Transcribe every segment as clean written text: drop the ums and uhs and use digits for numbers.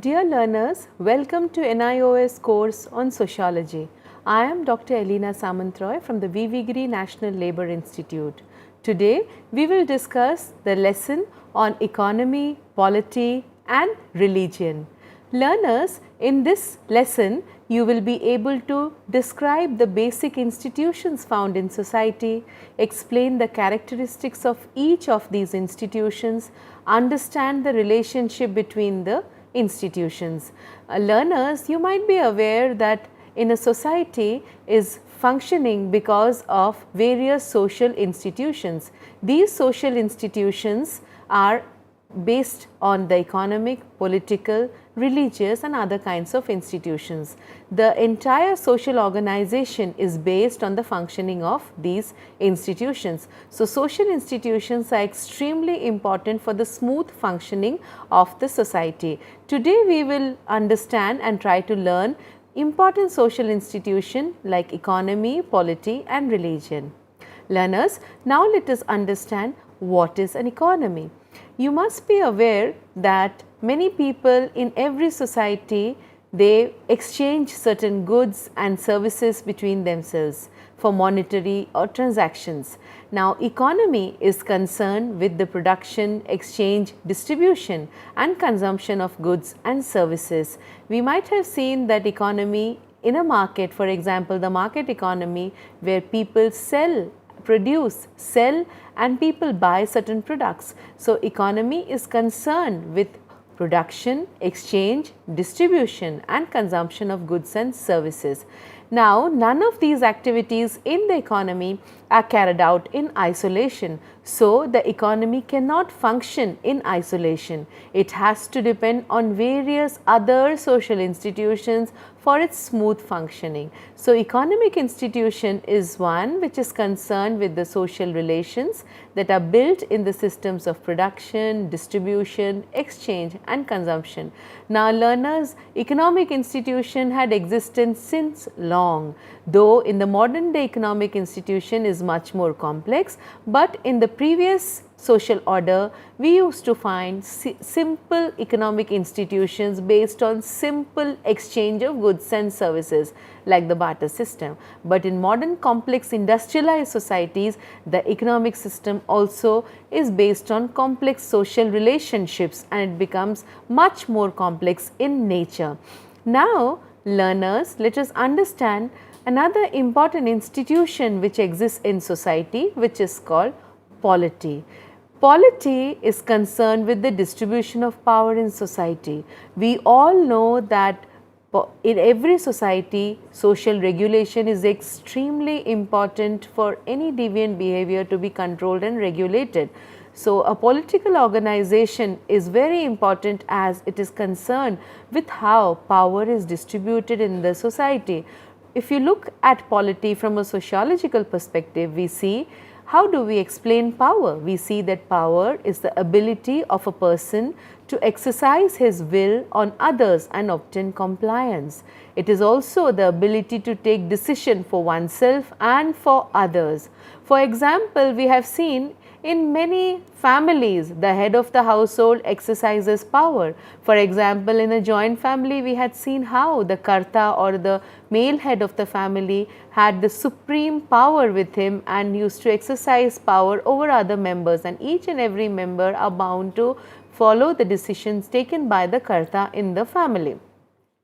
Dear learners, welcome to NIOS course on sociology. I am Dr. Elena Samantroy from the VV National Labour Institute. Today, we will discuss the lesson on economy, polity and religion. Learners, in this lesson, you will be able to describe the basic institutions found in society, explain the characteristics of each of these institutions, understand the relationship between the institutions. Learners, you might be aware that in a society is functioning because of various social institutions. These social institutions are based on the economic, political, religious and other kinds of institutions. The entire social organization is based on the functioning of these institutions. So, social institutions are extremely important for the smooth functioning of the society. Today, we will understand and try to learn important social institutions like economy, polity and religion. Learners, now let us understand what is an economy. You must be aware that many people in every society, they exchange certain goods and services between themselves for monetary or transactions. Now, economy is concerned with the production, exchange, distribution and consumption of goods and services. We might have seen that economy in a market, for example, the market economy where people produce, sell and people buy certain products. So, economy is concerned with production, exchange, distribution and consumption of goods and services. Now, none of these activities in the economy are carried out in isolation. So, the economy cannot function in isolation. It has to depend on various other social institutions for its smooth functioning. So, economic institution is one which is concerned with the social relations that are built in the systems of production, distribution, exchange and consumption. Now, learners, economic institution had existed since long, though in the modern day economic institution is much more complex, but in the previous social order we used to find simple economic institutions based on simple exchange of goods and services like the barter system. But in modern complex industrialized societies, the economic system also is based on complex social relationships and it becomes much more complex in nature. Now, learners, let us understand another important institution which exists in society, which is called polity. Polity is concerned with the distribution of power in society. We all know that in every society, social regulation is extremely important for any deviant behavior to be controlled and regulated. So, a political organization is very important as it is concerned with how power is distributed in the society. If you look at polity from a sociological perspective, we see how do we explain power? We see that power is the ability of a person to exercise his will on others and obtain compliance. It is also the ability to take decision for oneself and for others. For example, we have seen in many families, the head of the household exercises power. For example, in a joint family, we had seen how the Karta or the male head of the family had the supreme power with him and used to exercise power over other members, and each and every member are bound to follow the decisions taken by the Karta in the family.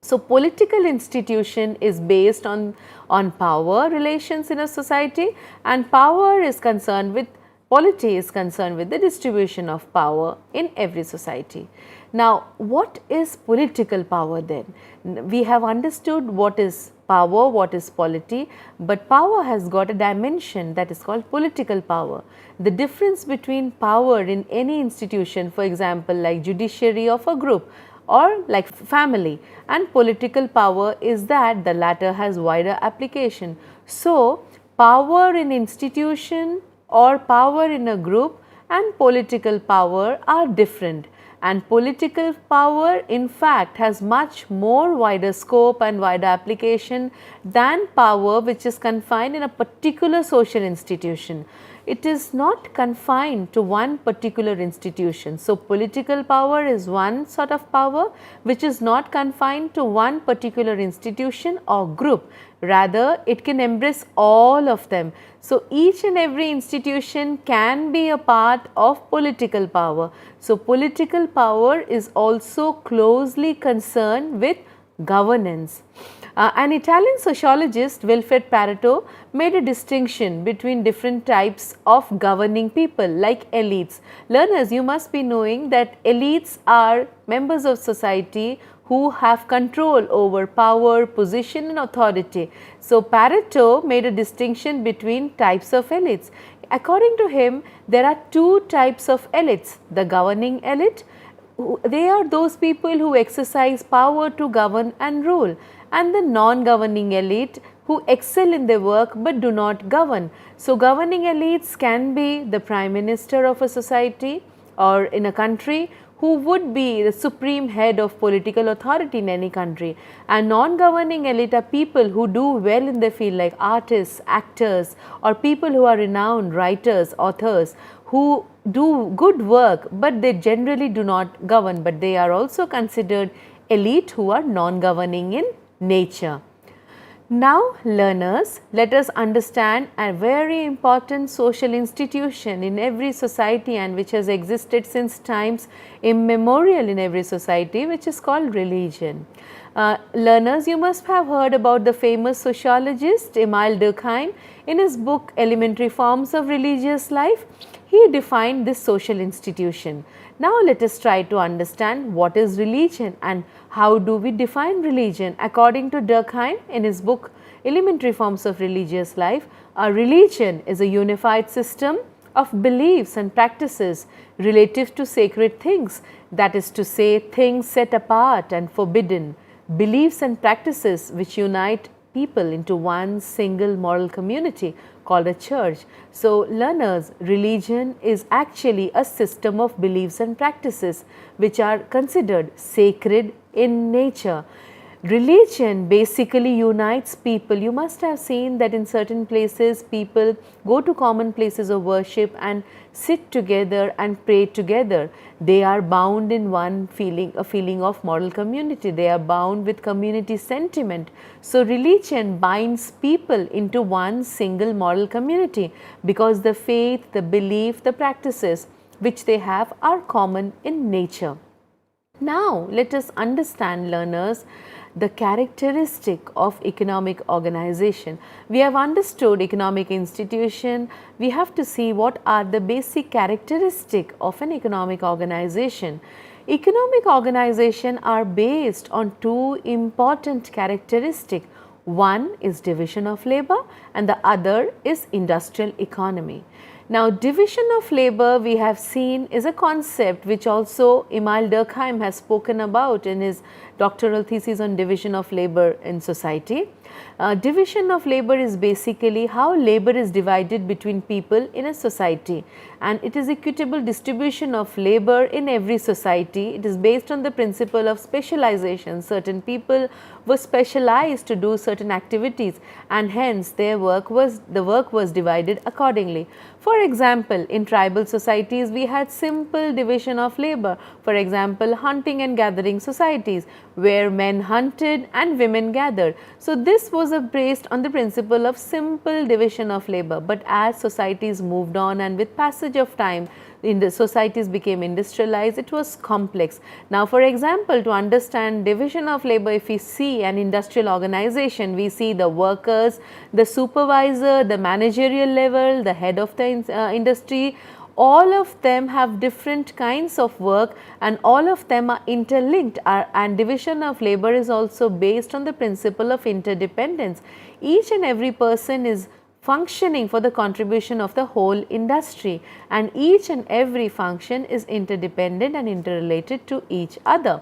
So, political institution is based on power relations in a society, and power is concerned with polity is concerned with the distribution of power in every society. Now, what is political power then? We have understood what is power, what is polity, but power has got a dimension that is called political power. The difference between power in any institution, for example, like judiciary of a group or like family, and political power is that the latter has wider application. So, power in institution or power in a group and political power are different, and political power in fact has much more wider scope and wider application than power which is confined in a particular social institution. it is not confined to one particular institution. So, political power is one sort of power which is not confined to one particular institution or group, rather it can embrace all of them. So, each and every institution can be a part of political power. So, political power is also closely concerned with governance. An Italian sociologist, Wilfred Pareto, made a distinction between different types of governing people like elites. Learners, you must be knowing that elites are members of society who have control over power, position and authority. So, Pareto made a distinction between types of elites. According to him, there are two types of elites: the governing elite, they are those people who exercise power to govern and rule, and the non-governing elite who excel in their work but do not govern. So, governing elites can be the prime minister of a society or in a country, who would be the supreme head of political authority in any country, and non-governing elite are people who do well in their field like artists, actors, or people who are renowned writers, authors, who do good work but they generally do not govern, but they are also considered elite who are non-governing in nature. Now, learners, let us understand a very important social institution in every society and which has existed since times immemorial in every society, which is called religion. Learners, you must have heard about the famous sociologist Emile Durkheim. In his book Elementary Forms of Religious Life, he defined this social institution. Now, let us try to understand what is religion and how do we define religion. According to Durkheim, in his book Elementary Forms of Religious Life, a religion is a unified system of beliefs and practices relative to sacred things, that is to say, things set apart and forbidden, beliefs and practices which unite people into one single moral community called a church. So, learners, religion is actually a system of beliefs and practices which are considered sacred in nature. Religion basically unites people. You must have seen that in certain places people go to common places of worship and sit together and pray together. They are bound in one feeling, a feeling of moral community. They are bound with community sentiment. So, religion binds people into one single moral community because the faith, the belief, the practices which they have are common in nature. Now, let us understand, learners, the characteristic of economic organization. We have understood economic institution, we have to see what are the basic characteristic of an economic organization. Economic organization are based on two important characteristics. One is division of labor and the other is industrial economy. Now, division of labor we have seen is a concept which also Emile Durkheim has spoken about in his doctoral thesis on division of labor in society. Division of labor is basically how labor is divided between people in a society, and it is equitable distribution of labor in every society. It is based on the principle of specialization. Certain people were specialized to do certain activities and hence the work was divided accordingly. For example, in tribal societies we had simple division of labor. For example, hunting and gathering societies where men hunted and women gathered. So, this was based on the principle of simple division of labor, but as societies moved on and with passage of time the societies became industrialized, it was complex. Now, for example, to understand division of labor, if we see an industrial organization, we see the workers, the supervisor, the managerial level, the head of the industry, all of them have different kinds of work and all of them are interlinked, and division of labor is also based on the principle of interdependence. Each and every person is functioning for the contribution of the whole industry, and each and every function is interdependent and interrelated to each other.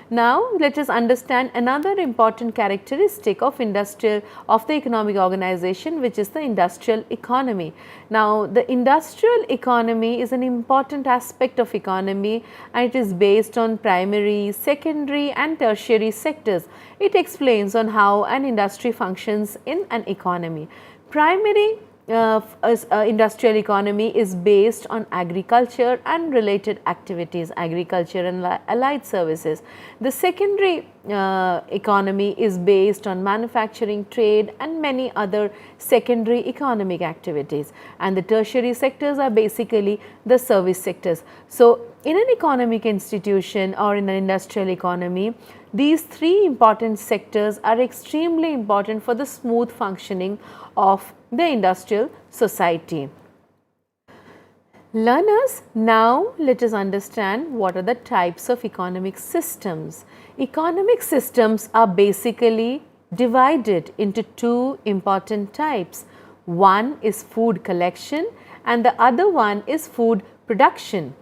Now, let us understand another important characteristic of the economic organization, which is the industrial economy. Now, the industrial economy is an important aspect of economy and it is based on primary, secondary and tertiary sectors. It explains on how an industry functions in an economy. Primary industrial economy is based on agriculture and related activities, agriculture and allied services. The secondary economy is based on manufacturing, trade and many other secondary economic activities, and the tertiary sectors are basically the service sectors. So, in an economic institution or in an industrial economy, these three important sectors are extremely important for the smooth functioning of the industrial society. Learners, now let us understand what are the types of economic systems. Economic systems are basically divided into two important types. One is food collection and the other one is food production.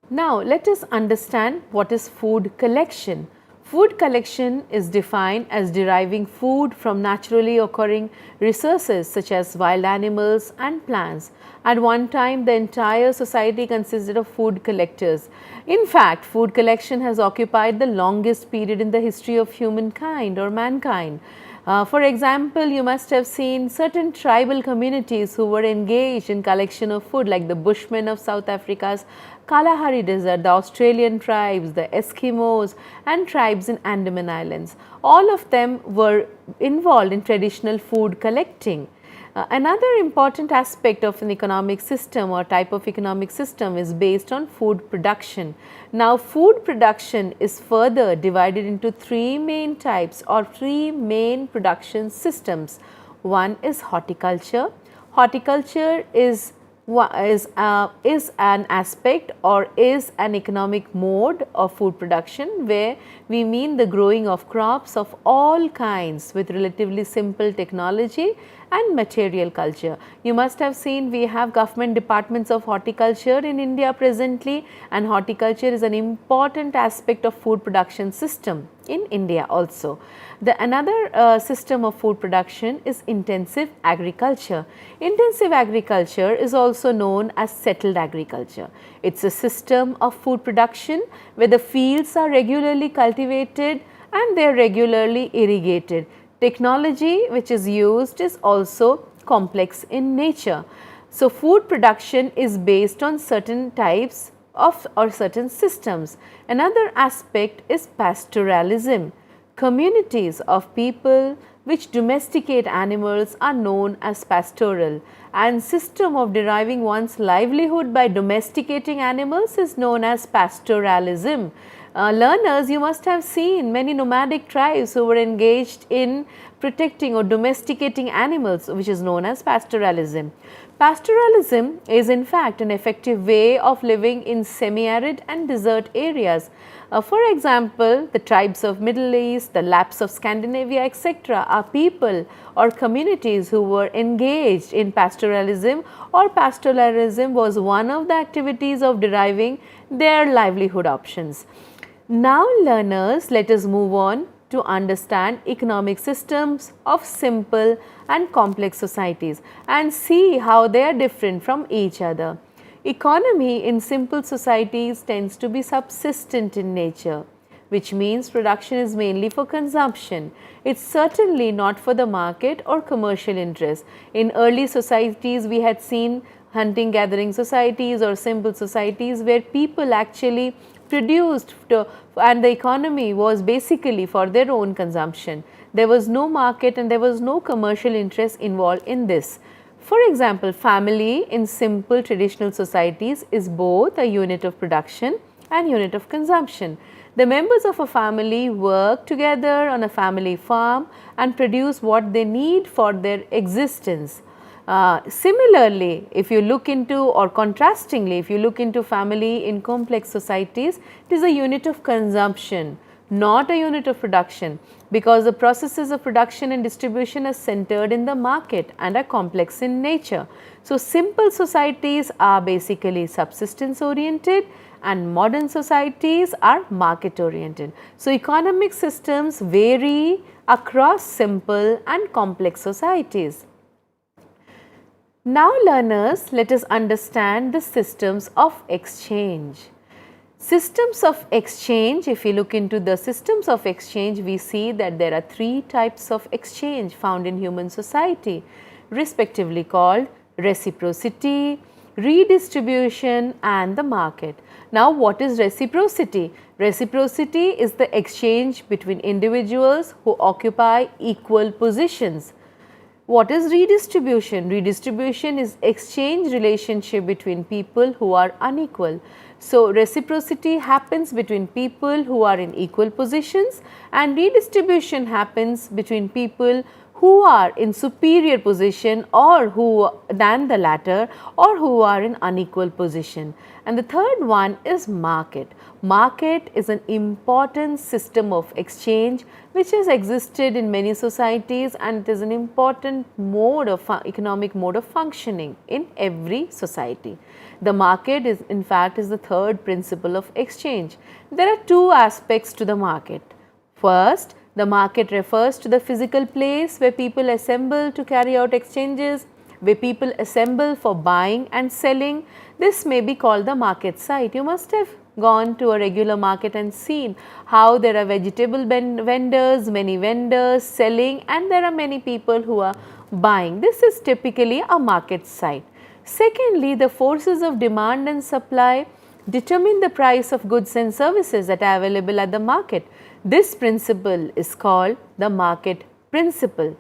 Now let us understand what is food collection. Food collection is defined as deriving food from naturally occurring resources such as wild animals and plants. At one time, the entire society consisted of food collectors. In fact, food collection has occupied the longest period in the history of humankind or mankind. For example, you must have seen certain tribal communities who were engaged in collection of food, like the Bushmen of South Africa's Kalahari Desert, the Australian tribes, the Eskimos and tribes in Andaman Islands. All of them were involved in traditional food collecting. Another important aspect of an economic system or type of economic system is based on food production. Now, food production is further divided into three main types or three main production systems. One is horticulture. Horticulture is an aspect or is an economic mode of food production where we mean the growing of crops of all kinds with relatively simple technology and material culture. You must have seen we have government departments of horticulture in India presently, and horticulture is an important aspect of food production system in India also. Another system of food production is intensive agriculture. Intensive agriculture is also known as settled agriculture. It is a system of food production where the fields are regularly cultivated and they are regularly irrigated. Technology which is used is also complex in nature. So, food production is based on certain types of or certain systems. Another aspect is pastoralism. Communities of people which domesticate animals are known as pastoral, and system of deriving one's livelihood by domesticating animals is known as pastoralism. Learners, you must have seen many nomadic tribes who were engaged in protecting or domesticating animals, which is known as pastoralism. Pastoralism is in fact an effective way of living in semi-arid and desert areas. For example, the tribes of Middle East, the Lapps of Scandinavia, etc. are people or communities who were engaged in pastoralism, or pastoralism was one of the activities of deriving their livelihood options. Now, learners, let us move on to understand economic systems of simple and complex societies and see how they are different from each other. Economy in simple societies tends to be subsistent in nature, which means production is mainly for consumption. It is certainly not for the market or commercial interest. In early societies, we had seen hunting gathering societies or simple societies where people actually produced and the economy was basically for their own consumption. There was no market and there was no commercial interest involved in this. For example, family in simple traditional societies is both a unit of production and unit of consumption. The members of a family work together on a family farm and produce what they need for their existence. Similarly, if you look into, or contrastingly, if you look into family in complex societies, it is a unit of consumption, not a unit of production, because the processes of production and distribution are centered in the market and are complex in nature. So, simple societies are basically subsistence oriented and modern societies are market oriented. So, economic systems vary across simple and complex societies. Now, learners, let us understand the systems of exchange. Systems of exchange, if we look into the systems of exchange, we see that there are three types of exchange found in human society. respectively called reciprocity, redistribution and the market. Now, what is reciprocity? Reciprocity is the exchange between individuals who occupy equal positions. What is redistribution? Redistribution is exchange relationship between people who are unequal. So, reciprocity happens between people who are in equal positions, and redistribution happens between people who are in superior position or who than the latter, or who are in unequal position. And the third one is market. Market is an important system of exchange which has existed in many societies, and it is an important mode of economic mode of functioning in every society. The market is in fact is the third principle of exchange. There are two aspects to the market. First, the market refers to the physical place where people assemble to carry out exchanges, where people assemble for buying and selling. This may be called the market site. You must have gone to a regular market and seen how there are vegetable vendors, many vendors selling, and there are many people who are buying. This is typically a market site. Secondly, the forces of demand and supply determine the price of goods and services that are available at the market. This principle is called the market principle.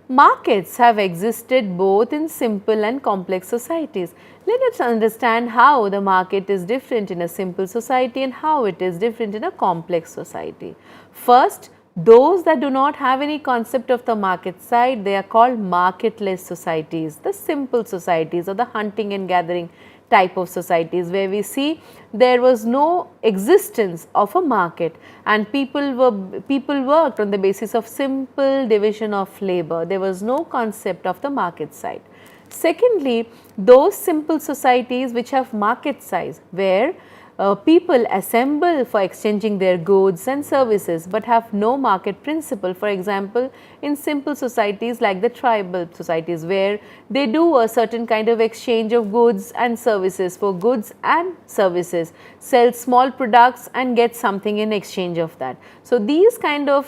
Markets have existed both in simple and complex societies. Let us understand how the market is different in a simple society and how it is different in a complex society. First, those that do not have any concept of the market side, they are called marketless societies, the simple societies or the hunting and gathering type of societies, where we see there was no existence of a market and people worked on the basis of simple division of labor. There was no concept of the market side. Secondly, those simple societies which have market size, where people assemble for exchanging their goods and services but have no market principle. For example, in simple societies like the tribal societies, where they do a certain kind of exchange of goods and services, for goods and services, sell small products and get something in exchange of that. So, these kind of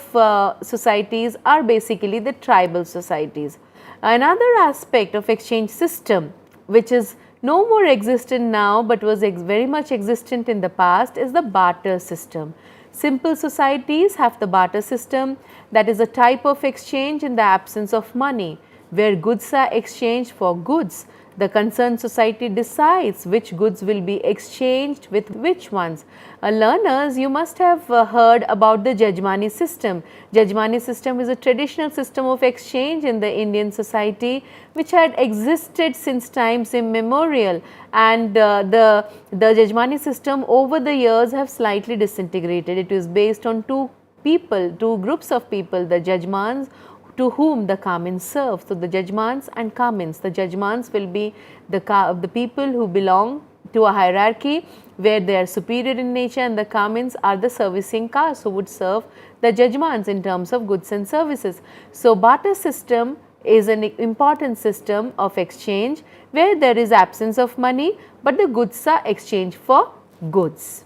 societies are basically the tribal societies. Another aspect of exchange system which is no more existent now but was very much existent in the past is the barter system. Simple societies have the barter system, that is a type of exchange in the absence of money, where goods are exchanged for goods. The concerned society decides which goods will be exchanged with which ones. Learners, you must have heard about the Jajmani system. Jajmani system is a traditional system of exchange in the Indian society which had existed since times immemorial, and the Jajmani system over the years have slightly disintegrated. It is based on two groups of people, the Jajmans to whom the Kamins serve. So, the Jajmans and Kamins. The Jajmans will be the people who belong to a hierarchy where they are superior in nature, and the Kamins are the servicing caste who would serve the Jajmans in terms of goods and services. So, barter system is an important system of exchange where there is absence of money, but the goods are exchanged for goods.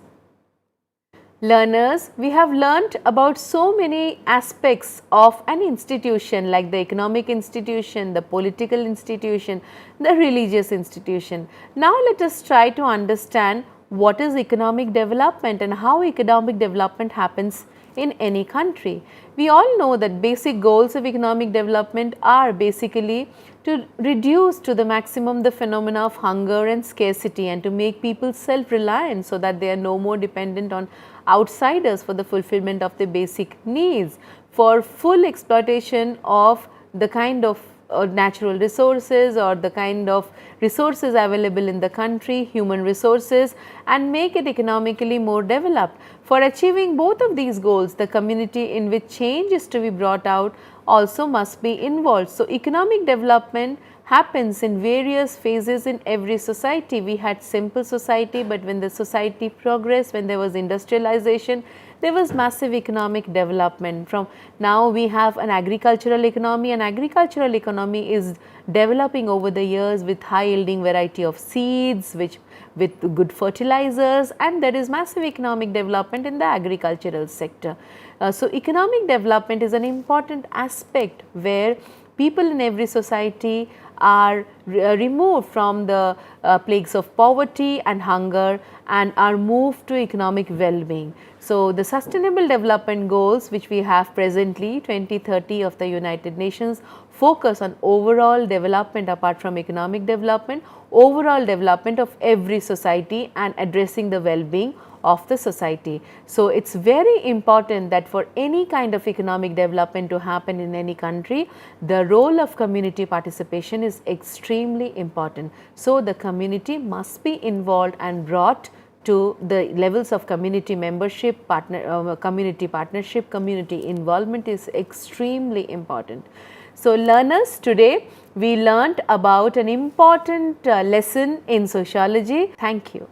Learners, we have learnt about so many aspects of an institution, like the economic institution, the political institution, the religious institution. Now, let us try to understand what is economic development and how economic development happens in any country. We all know that basic goals of economic development are basically to reduce to the maximum the phenomena of hunger and scarcity, and to make people self-reliant so that they are no more dependent on outsiders for the fulfillment of their basic needs, for full exploitation of the kind of natural resources or the kind of resources available in the country, human resources, and make it economically more developed. For achieving both of these goals, the community in which change is to be brought out also must be involved. So, economic development happens in various phases in every society. We had simple society, but when the society progressed, when there was industrialization, there was massive economic development. From now we have an agricultural economy, and agricultural economy is developing over the years with high yielding variety of seeds, with good fertilizers, and there is massive economic development in the agricultural sector. So, economic development is an important aspect where people in every society are removed from the plagues of poverty and hunger and are moved to economic well-being. So, the sustainable development goals which we have presently 2030 of the United Nations focus on overall development apart from economic development, overall development of every society and addressing the well-being of the society. So, it is very important that for any kind of economic development to happen in any country, the role of community participation is extremely important. So, the community must be involved and brought to the levels of community membership, community partnership, community involvement is extremely important. So, learners, today we learnt about an important lesson in sociology. Thank you.